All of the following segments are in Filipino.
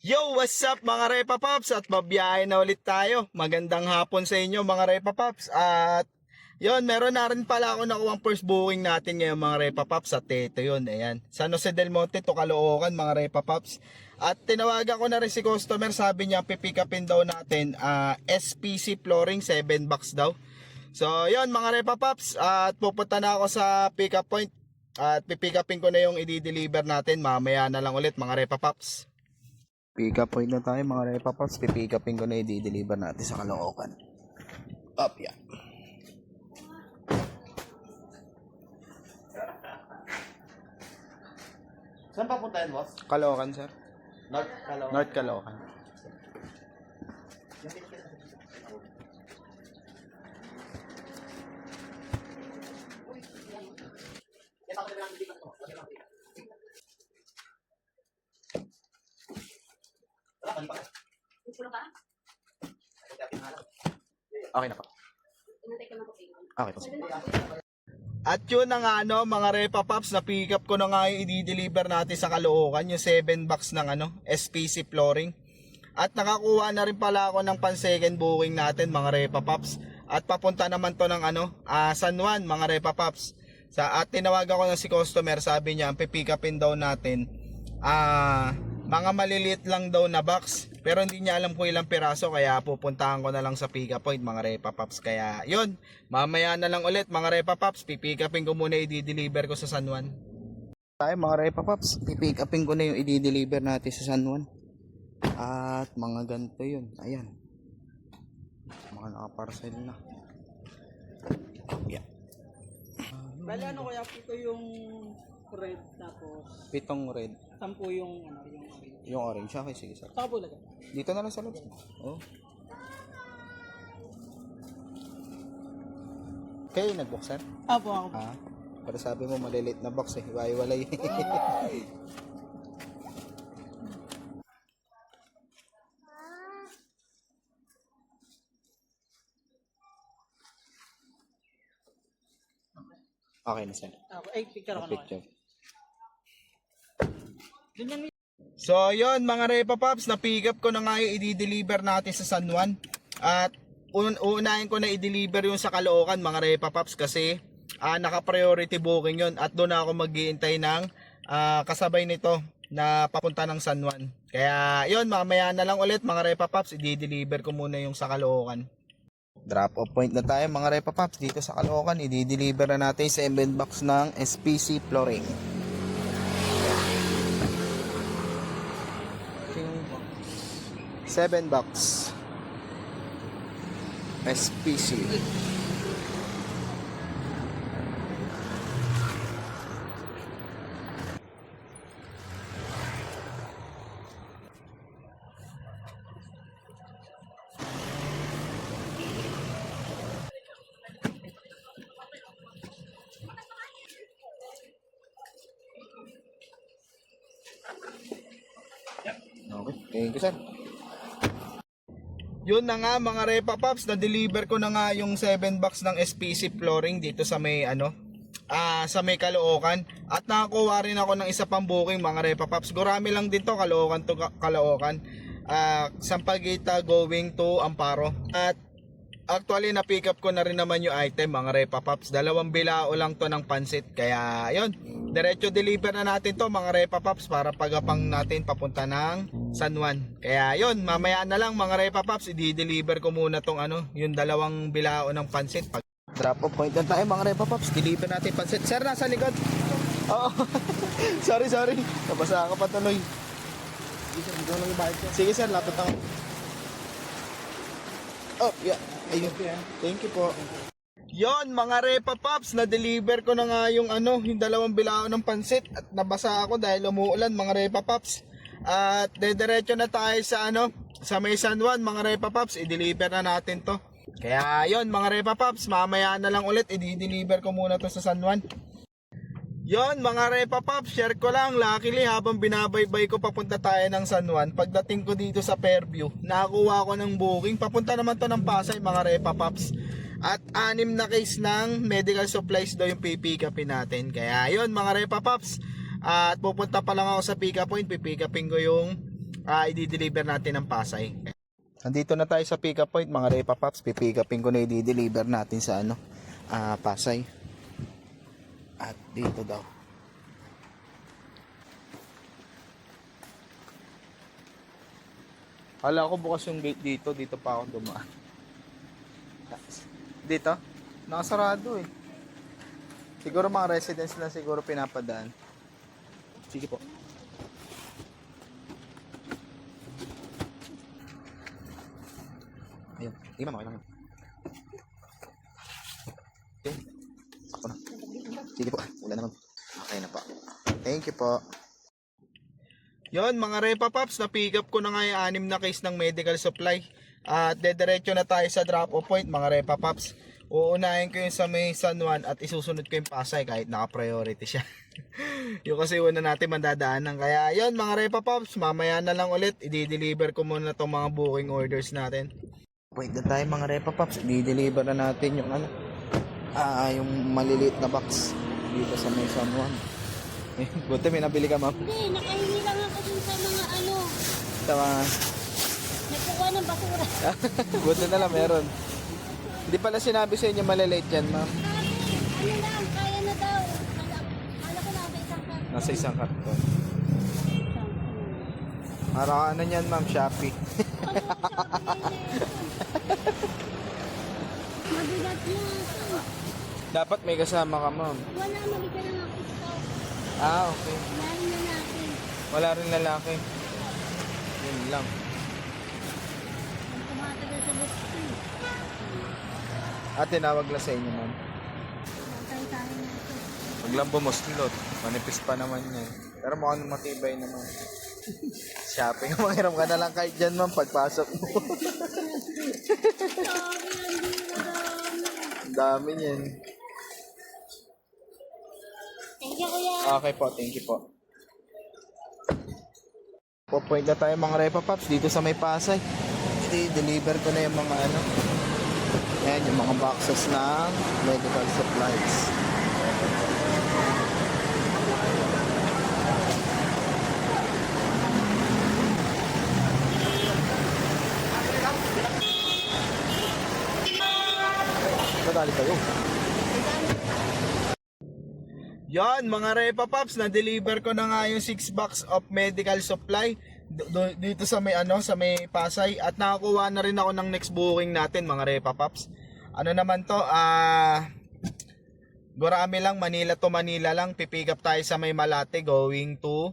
Yo, what's up mga Repa Pops? At babiyahe na ulit tayo. Magandang hapon sa inyo mga Repa Pops. At yon, meron na rin pala ako nakuha first booking natin ngayon mga Repa Pops. At ito yun, ayan. San Jose del Monte to Caloocan mga Repa Pops. At tinawagan ko na rin si customer. Sabi niya pipick upin daw natin SPC flooring 7 box daw. So yon mga Repa Pops. At pupunta na ako sa pick up point. At pipick upin ko na yung i-deliver natin. Mamaya na lang ulit mga Repa Pops. Pick up point na tayo mga Repa Pops. Pipick upin ko na i-deliver natin sa Caloocan. Up yan. Saan papunta yan, boss? Caloocan, sir. North Caloocan. North Caloocan. Okay na po. Okay po. At yun na nga mga Repa Pops, na pick up ko na nga yung i-deliver natin sa Caloocan, yung 7 box ng SPC flooring. At nakakuha na rin pala ako ng pan second booking natin mga Repa Pops. At papunta naman to ng San Juan mga Repa Pops. At tinawagan ko na si customer, sabi niya ang pipick upin daw natin mga maliliit lang daw na box, pero hindi niya alam kung ilang piraso, kaya pupuntahan ko na lang sa pick up point mga Repa Pops. Kaya yun, mamaya na lang ulit mga Repa Pops, pipick upin ko muna i-deliver ko sa San Juan. Tayo mga Repa Pops, pipick upin ko na yung i-deliver natin sa San Juan. At mga ganito yun, ayan, mga nakaparcel na. Yeah. Bali ano kaya ito yung red tapos 7 red, 10 yung yung orange. yung orange. Okay, sige sir. Saka po lagay. Dito na lang sa loob. Oh. Kayo nag-box sir? Apo ako. Ha? Pero sabi mo maliliit na box eh. Iwalay. Okay na sir. Apo, picture ako naman. Picture. Yun yan. So yun mga Repa Pops, na pick up ko na nga yung i-deliver natin sa San Juan. At uunahin ko na i-deliver yung sa Caloocan mga Repa Pops, kasi naka-priority booking yun. At doon ako mag-iintay ng kasabay nito na papunta ng San Juan. Kaya yun, mamaya na lang ulit mga Repa Pops, i-deliver ko muna yung sa Caloocan. Drop off point na tayo mga Repa Pops dito sa Caloocan. I-deliver na natin 7 box ng SPC flooring. 7 box SPC. Okay, thank you sir. Yun na nga mga Repa Pops, na-deliver ko na nga yung 7 box ng SPC flooring dito sa may sa may Caloocan. At nakakuha rin ako ng isa pang booking mga Repa Pops. Gurami lang din to, Caloocan to Caloocan. Sampaguita going to Amparo. At actually na pick up ko na rin naman yung item mga Repa Pops. 2 bilao lang to ng pansit. Kaya yun, diretso deliver na natin to mga Repa Pops, para pagapang natin papunta ng San Juan. Kaya yun, mamaya na lang mga Repa Pops, i-deliver ko muna tong yung 2 bilao ng pansit. Drop off point na tayo mga Repa Pops, deliver natin pansit. Sir, nasa likod. Oo. sorry. Nabasa ako patuloy. Sige sir, lapit ako. Oh, yeah. Ayun. Thank you po. Yon mga Repa Pops, na-deliver ko na nga yung yung 2 bilao ng pansit. At nabasa ako dahil umuulan mga Repa Pops. At dediretso na tayo sa sa may San Juan mga Repa Pops, i-deliver na natin to. Kaya yon mga Repa Pops, mamaya na lang ulit, i-deliver ko muna to sa San Juan. Yon mga Repa Pops, share ko lang, luckily habang binabaybay ko papunta tayo ng San Juan, pagdating ko dito sa Fairview, nakakuha ko ng booking, papunta naman to ng Pasay mga Repa Pops. At 6 na case ng medical supplies daw yung pipick upin natin. Kaya yon mga Repa Pops, at pupunta pa lang ako sa pick up point, pipick upin ko yung i-deliver natin ng Pasay. Nandito na tayo sa pick up point mga Repa Pops. Pipick upin ko na i-deliver natin sa Pasay. At dito daw. Hala ko bukas yung gate dito. Dito pa ako dumaan. Dito? Nakasarado eh. Siguro mga residents na siguro pinapadaan. Sige po. Ayun. Di ma'am, okay lang yun. Okay. Sakto na. Sige po. Wala naman. Okay na po. Thank you po. Yon mga Repa Pops, na-pick up ko na nga yung 6 na case ng medical supply. At dediretso na tayo sa drop-off point mga Repa Pops. Uunahin ko yung sa may San Juan at isusunod ko yung Pasay kahit naka-priority siya. Yung kasi una natin mandadaanan. Kaya yon mga Repa Pops, mamaya na lang ulit. I-deliver ko muna itong mga booking orders natin. Wait na tayo mga Repa Pops. I-deliver na natin yung yung maliliit na box dito sa may San Juan. Buti may nabili ka, ma'am. Hindi, nakahingi lang ako dun sa mga Sa mga... nagkukuha ng basura. Buti na lang meron. Hindi pala sinabi sa inyo maliliit yan, ma'am. Ano lang, kaya na daw. Kala ko nasa isang karton. Nasa isang karton. Para ano yan, ma'am? Shopee. Mabigat na ako. Dapat may kasama ka, ma'am. Wala, mabigat lang ako ito. Okay. Lalo na natin. Wala rin lalaki. Yun lang. Ang tumatagal sa bus ko. Tinawag lang sa inyo, ma'am. Tayo natin. Huwag lang bumuslot. Manipis pa naman yan. Pero mukhang matibay naman. Shopping. Manghiram ka na lang kahit dyan, ma'am, pagpasok mo. Ang dami yan. Thank you, kuya. Okay po, thank you po. Po-point na tayo mga Repa Pops dito sa may Pasay. I-deliver ko na yung mga ayan, yung mga boxes ng medical supplies. Kadali kayo. Yan mga Repa Pops, na-deliver ko na nga yung 6 box of medical supply dito sa may sa may Pasay at nakakuha na rin ako ng next booking natin mga Repa Pops. Ano naman to? Gurami lang, Manila to Manila lang. Pipick up tayo sa may Malate going to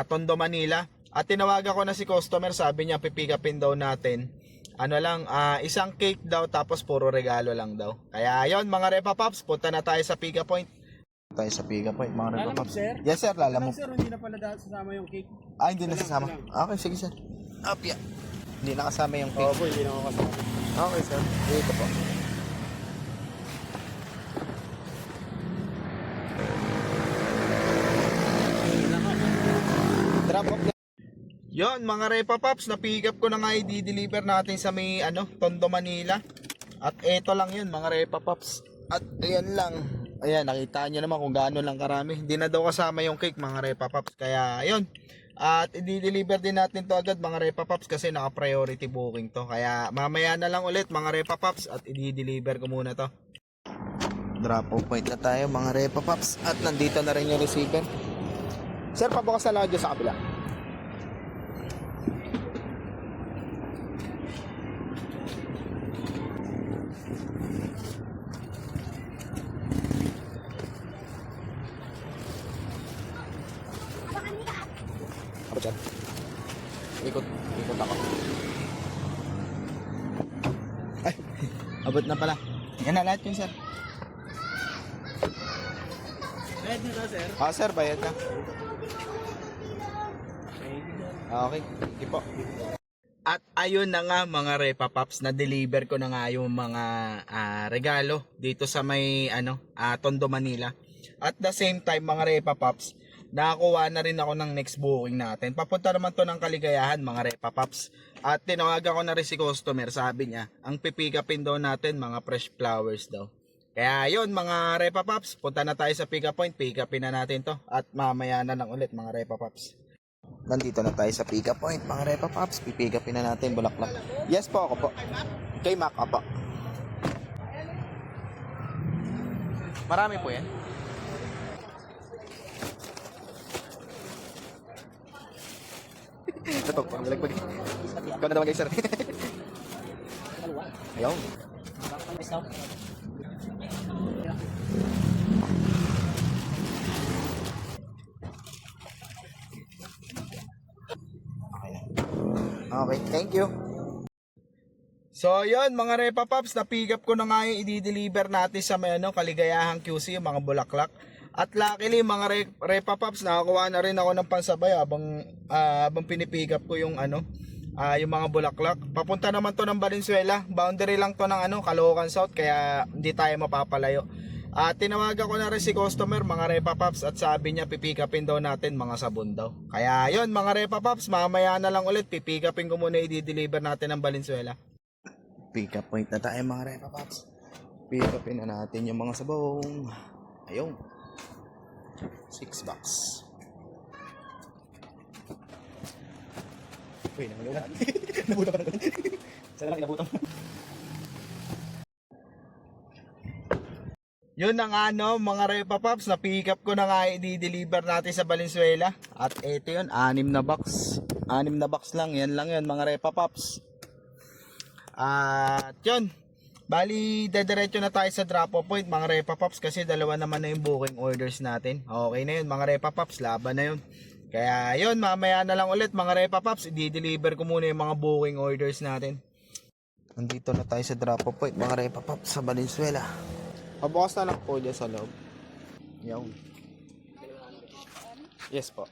Tondo, Manila. At tinawagan ko na si customer, sabi niya pipick upin daw natin. Isang cake daw tapos puro regalo lang daw. Kaya yon mga Repa Pops, punta na tayo sa pick up point. Tayo sa pick up point mga Repa Pops. sir? Yes sir, lalamove. Sir, hindi na pala sasama yung cake. Hindi na sasama. Okay, sige sir. Apya. Hindi na kasama yung cake. Po, hindi na ako kasama. Okay sir. Dito po. Drop off na. Yon mga Repa Pops, na-pick up ko na nga i-deliver natin sa may Tondo, Manila. At eto lang yun mga Repa Pops. At ayan lang. Ayan, nakita nyo naman kung gaano lang karami. Hindi na daw kasama yung cake mga Repa Pops. Kaya ayun. At i-deliver din natin to agad mga Repa Pops kasi naka-priority booking to. Kaya mamaya na lang ulit mga Repa Pops at i-deliver ko muna to. Drop off point na tayo mga Repa Pops. At nandito na rin yung receiver. Sir, pabukas na lang dyan sa kabila. Ako dyan. Ikot ako. Ay, abot na pala. Yan na lahat yun, sir. Ready na, sir? Sir, bayad na. Okay, sige po. At ayun na nga mga Repa Pops, na-deliver ko na nga yung mga regalo dito sa may Tondo, Manila. At the same time mga Repa Pops, nakakuha na rin ako ng next booking natin. Papunta naman to ng Kaligayahan mga Repa Pops. At tinawagan ko na rin si customer, sabi niya, ang pipikapin daw natin mga fresh flowers daw. Kaya yun mga Repa Pops, punta na tayo sa pick up point, pick upin na natin to. At mamaya na lang ulit mga Repa Pops. Nandito na tayo sa pick up point, mga Repa Pops. Pipick upin na natin Bulaklak. Yes po, ako po. Kay Mac, apa. Marami po yan. Ito, panglalagpag. Ikaw na naman guys, sir. Ayaw. Okay, thank you. So, yun, mga Repa Pops, na-pick up ko na nga yung i-deliver natin sa may Kaligayahang QC, yung mga Bulaklak. At luckily, mga Repa Pops, nakakuha na rin ako ng pansabay habang pinipick up ko yung yung mga Bulaklak. Papunta naman to ng Valenzuela. Boundary lang to ng Caloocan South, kaya hindi tayo mapapalayo. At tinawagan ko na rin si customer, mga Repa Pops, at sabi niya pipick upin daw natin mga sabon daw. Kaya yun, mga Repa Pops, mamaya na lang ulit pipick upin ko muna i-deliver natin ng Valenzuela. Pick up point na tayo, mga Repa Pops. Pick upin na natin yung mga sabong. Ayun. 6 bucks. Uy, nabutan. Nabutan pa na ganun. Sana lang inabutan mo. Yun ang mga Repa Pops, na pick up ko na nga i-deliver natin sa Valenzuela. At ito yun, 6 na box. 6 na box lang, yan lang yun, mga Repa Pops. At yun, bali dediretso na tayo sa drop off point, mga Repa Pops, kasi dalawa naman na yung booking orders natin. Okay na yun, mga Repa Pops, laban na yun. Kaya yun, mamaya na lang ulit, mga Repa Pops, i-deliver ko muna yung mga booking orders natin. Nandito na tayo sa drop off point, mga Repa Pops, sa Valenzuela. Pabukas na lang po dyan sa loob. Yaw. Yes po.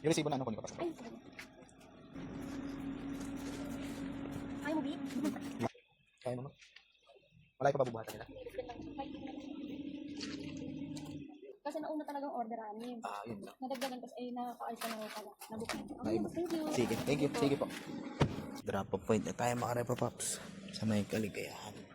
Yung resibo na kunin ko pa. Ay, mo, Bi? Kaya mo. Wala pa babuhatan nila. Kasi nauna talagang order namin. Yun lang. Nadagdagan kasi ay nakaka-alta na ako pala. Nabukin. Naiba. Thank you. Sige, thank you. Sige po. Drop off point na tayo, mga Repa Pops, sa may Kaligayahan.